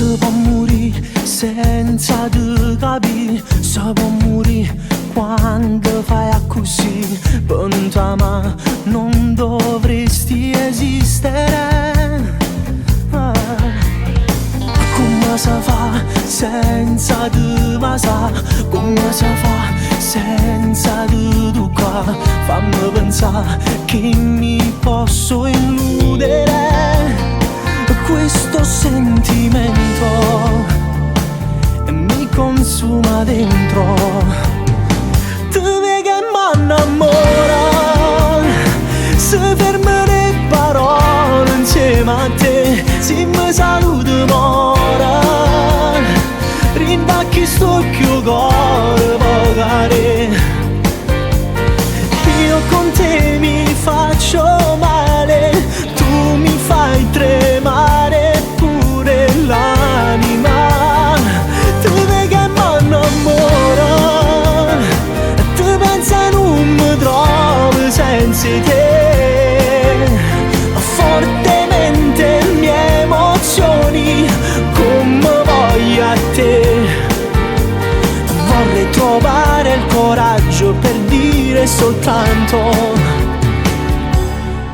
Si può morire senza te capire, si può morire quando fai così. Per ma non dovresti esistere. Come si fa senza te, ma sa come si fa senza te tu qua? Fammi pensare che mi posso illudere questo sentimento e mi consuma dentro. Te vedi che m'annamora, se fermo le parole insieme a te, se mi saluto mora, rindacchi sto più cuore pagare. Io con te mi faccio male, tu mi fai tremare pure l'anima. Te vedi che m'annamora, te pensa non mi trovo senza te. Fortemente le mie emozioni come voglio a te. Vorrei trovare il coraggio per dire soltanto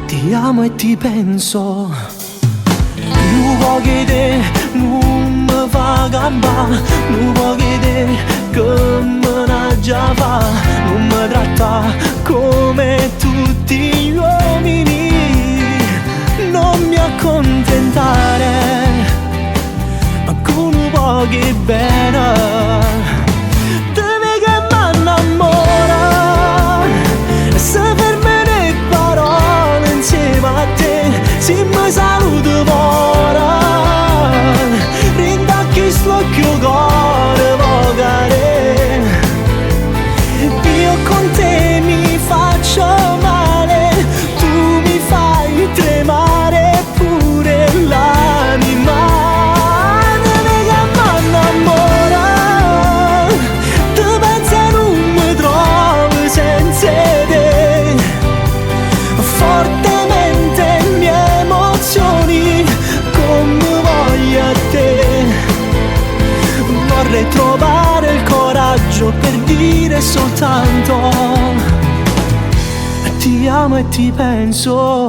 ti amo e ti penso. Non vuoi che te non mi fa gamba, non vuoi che te che me ne già fa, non mi tratta come tutti gli uomini, non mi accontentare, ma con un po' che bene. Te vedi che m'annamora, se fermo le parole insieme a te, se mi saluto ora, rindacchi sto più cuore vogare. Io con te mi faccio male, tu mi fai tremare pure l'anima. Te vedi che m'annamora, te pensa non mi trovo senza te. Fortemente le mie emozioni come voglio a te. Vorrei trovare il coraggio per dire soltanto ti amo e ti penso.